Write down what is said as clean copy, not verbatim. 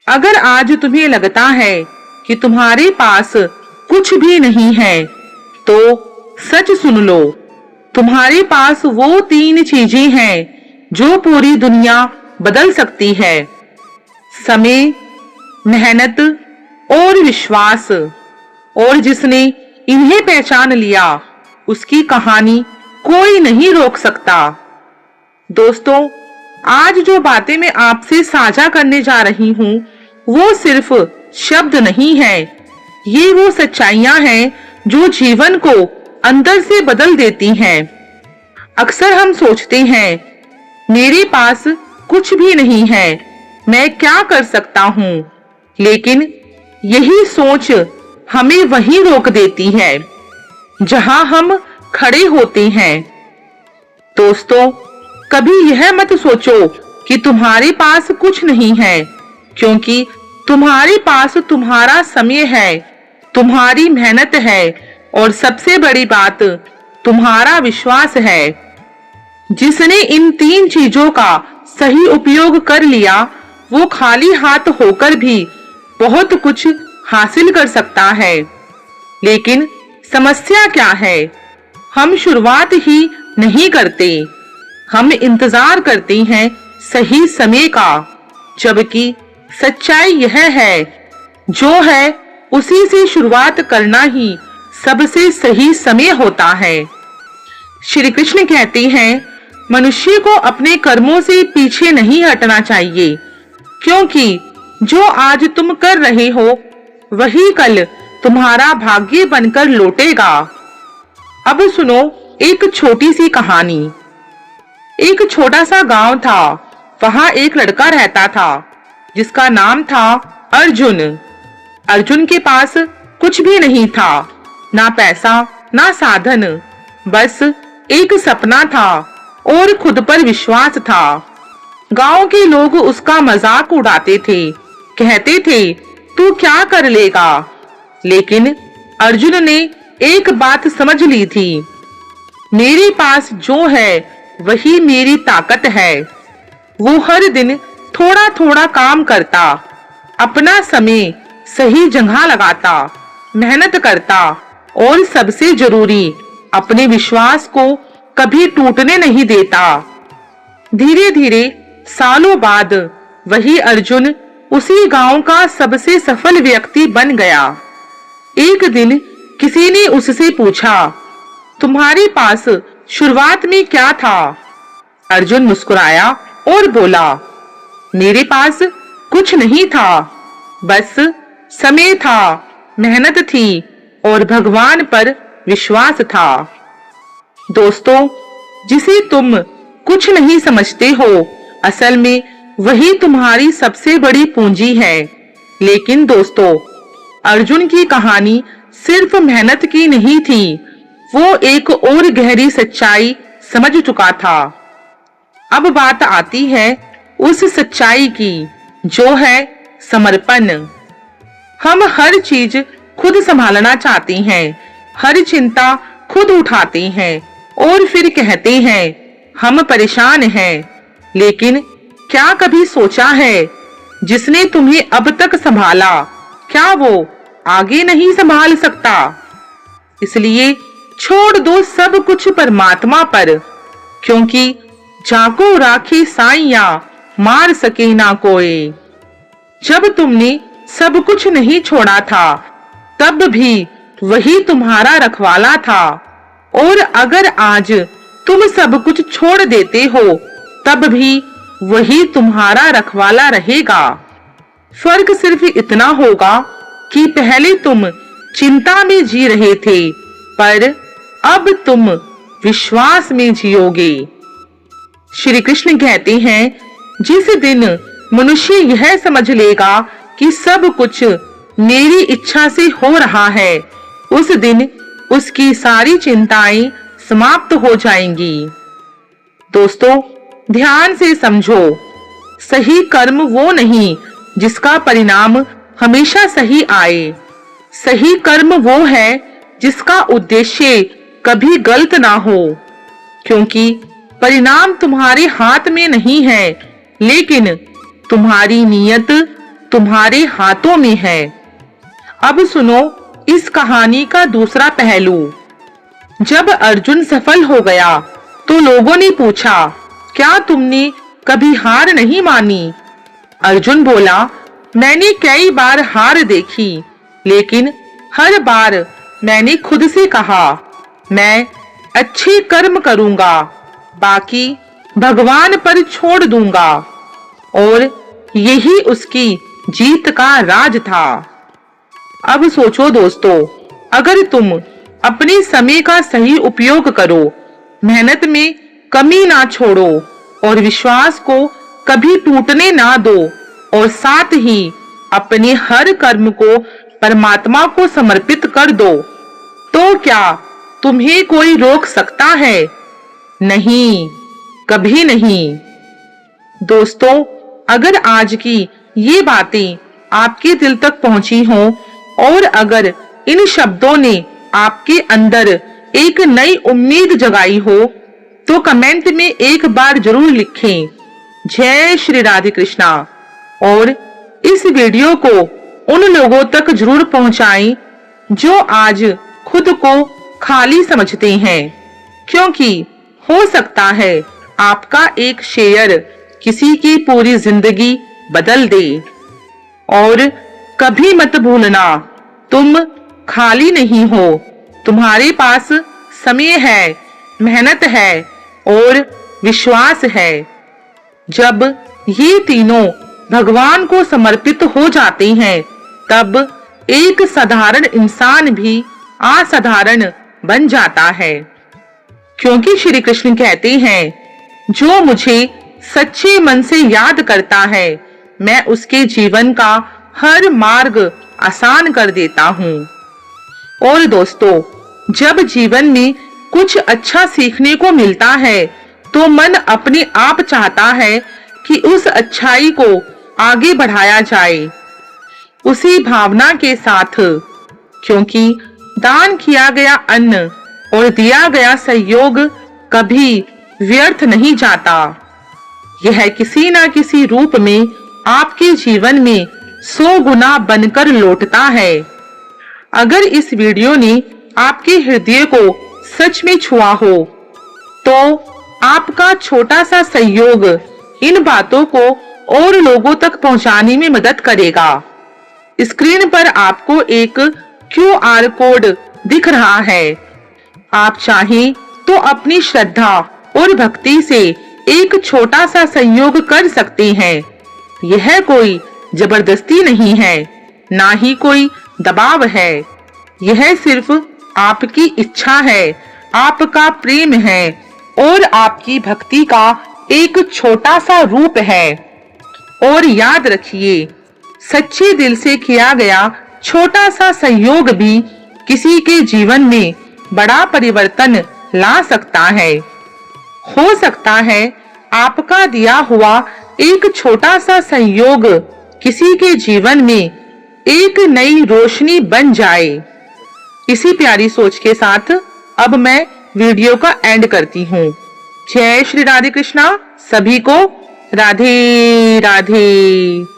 अगर आज तुम्हें लगता है कि तुम्हारे पास कुछ भी नहीं है, तो सच सुन लो, तुम्हारे पास वो 3 चीजें हैं जो पूरी दुनिया बदल सकती है: समय, मेहनत और विश्वास। और जिसने इन्हें पहचान लिया, उसकी कहानी कोई नहीं रोक सकता। दोस्तों, आज जो बातें मैं आपसे साझा करने जा रही हूँ, वो सिर्फ शब्द नहीं है, ये वो सच्चाइयां हैं जो जीवन को अंदर से बदल देती हैं। अक्सर हम सोचते हैं, मेरे पास कुछ भी नहीं है, मैं क्या कर सकता हूँ, लेकिन यही सोच हमें वहीं रोक देती है जहां हम खड़े होते हैं। दोस्तों, कभी यह मत सोचो कि तुम्हारे पास कुछ नहीं है, क्योंकि तुम्हारे पास तुम्हारा समय है, तुम्हारी मेहनत है और सबसे बड़ी बात, तुम्हारा विश्वास है। जिसने इन 3 चीजों का सही उपयोग कर लिया, वो खाली हाथ होकर भी बहुत कुछ हासिल कर सकता है। लेकिन समस्या क्या है? हम शुरुआत ही नहीं करते, हम इंतजार करते हैं सही समय का, जबकि सच्चाई यह है, जो है उसी से शुरुआत करना ही सबसे सही समय होता है। श्री कृष्ण कहते हैं, मनुष्य को अपने कर्मों से पीछे नहीं हटना चाहिए, क्योंकि जो आज तुम कर रहे हो, वही कल तुम्हारा भाग्य बनकर लौटेगा। अब सुनो एक छोटी सी कहानी। एक छोटा सा गांव था, वहां एक लड़का रहता था जिसका नाम था अर्जुन। अर्जुन के पास कुछ भी नहीं था, ना पैसा ना साधन, बस एक सपना था और खुद पर विश्वास था। गांव के लोग उसका मजाक उड़ाते थे, कहते थे, तू क्या कर लेगा? लेकिन अर्जुन ने एक बात समझ ली थी, मेरे पास जो है वही मेरी ताकत है। वो हर दिन थोड़ा थोड़ा काम करता, अपना समय सही जगह लगाता, मेहनत करता और सबसे जरूरी, अपने विश्वास को कभी टूटने नहीं देता। धीरे धीरे सालों बाद वही अर्जुन उसी गांव का सबसे सफल व्यक्ति बन गया। एक दिन किसी ने उससे पूछा, तुम्हारे पास शुरुआत में क्या था? अर्जुन मुस्कुराया और बोला, मेरे पास कुछ नहीं था, बस समय था, मेहनत थी और भगवान पर विश्वास था। दोस्तों, जिसे तुम कुछ नहीं समझते हो, असल में वही तुम्हारी सबसे बड़ी पूंजी है। लेकिन दोस्तों, अर्जुन की कहानी सिर्फ मेहनत की नहीं थी, वो एक और गहरी सच्चाई समझ चुका था। अब बात आती है उस सच्चाई की, जो है समर्पण। हम हर चीज खुद संभालना चाहते हैं, हर चिंता खुद उठाते हैं और फिर कहते हैं हम परेशान हैं। लेकिन क्या कभी सोचा है, जिसने तुम्हें अब तक संभाला, क्या वो आगे नहीं संभाल सकता? इसलिए छोड़ दो सब कुछ परमात्मा पर, क्योंकि जाको राखी साइया मार सके ना कोई। जब तुमने सब कुछ नहीं छोड़ा था, तब भी वही तुम्हारा रखवाला था, और अगर आज तुम सब कुछ छोड़ देते हो, तब भी वही तुम्हारा रखवाला रहेगा। फर्क सिर्फ इतना होगा कि पहले तुम चिंता में जी रहे थे, पर अब तुम विश्वास में जियोगे। श्री कृष्ण कहते हैं, जिस दिन मनुष्य यह समझ लेगा कि सब कुछ मेरी इच्छा से हो रहा है, उस दिन उसकी सारी चिंताएं समाप्त हो जाएंगी। दोस्तों, ध्यान से समझो, सही कर्म वो नहीं जिसका परिणाम हमेशा सही आए। सही कर्म वो है जिसका उद्देश्य कभी गलत ना हो, क्योंकि परिणाम तुम्हारे हाथ में नहीं है, लेकिन तुम्हारी नीयत तुम्हारे हाथों में है। अब सुनो इस कहानी का दूसरा पहलू। जब अर्जुन सफल हो गया तो लोगों ने पूछा, क्या तुमने कभी हार नहीं मानी? अर्जुन बोला, मैंने कई बार हार देखी, लेकिन हर बार मैंने खुद से कहा, मैं अच्छे कर्म करूंगा, बाकी भगवान पर छोड़ दूंगा। और यही उसकी जीत का राज था। अब सोचो दोस्तों, अगर तुम अपने समय का सही उपयोग करो, मेहनत में कमी ना छोड़ो और विश्वास को कभी टूटने ना दो, और साथ ही अपने हर कर्म को परमात्मा को समर्पित कर दो, तो क्या तुम्हें कोई रोक सकता है? नहीं, कभी नहीं। दोस्तों, अगर आज की ये बातें आपके दिल तक पहुंची हों और अगर इन शब्दों ने आपके अंदर एक नई उम्मीद जगाई हो, तो कमेंट में एक बार जरूर लिखें, जय श्री राधे कृष्णा। और इस वीडियो को उन लोगों तक जरूर पहुंचाएं जो आज खुद को खाली समझते हैं, क्योंकि हो सकता है आपका एक शेयर किसी की पूरी जिंदगी बदल दे। और कभी मत भूलना, तुम खाली नहीं हो, तुम्हारे पास समय है, मेहनत है और विश्वास है। जब ये तीनों भगवान को समर्पित हो जाते हैं, तब एक साधारण इंसान भी असाधारण बन जाता है, क्योंकि श्री कृष्ण कहते हैं, जो मुझे सच्चे मन से याद करता है, मैं उसके जीवन का हर मार्ग आसान कर देता हूँ। और दोस्तों, जब जीवन में कुछ अच्छा सीखने को मिलता है, तो मन अपने आप चाहता है कि उस अच्छाई को आगे बढ़ाया जाए, उसी भावना के साथ, क्योंकि दान किया गया अन्न और दिया गया सहयोग कभी व्यर्थ नहीं जाता। यह किसी न किसी रूप में आपके जीवन में 100 गुना बनकर लौटता है। अगर इस वीडियो ने आपके हृदय को सच में छुआ हो, तो आपका छोटा सा सहयोग इन बातों को और लोगों तक पहुंचाने में मदद करेगा। स्क्रीन पर आपको एक QR कोड दिख रहा है। आप चाहें तो अपनी श्रद्धा और भक्ति से एक छोटा सा सहयोग कर सकते हैं। यह कोई जबरदस्ती नहीं है, ना ही कोई दबाव है। यह सिर्फ आपकी इच्छा है, आपका प्रेम है और आपकी भक्ति का एक छोटा सा रूप है। और याद रखिए, सच्चे दिल से किया गया छोटा सा सहयोग भी किसी के जीवन में बड़ा परिवर्तन ला सकता है। हो सकता है आपका दिया हुआ एक छोटा सा सहयोग किसी के जीवन में एक नई रोशनी बन जाए। इसी प्यारी सोच के साथ अब मैं वीडियो का एंड करती हूँ। जय श्री राधे कृष्णा। सभी को राधे राधे।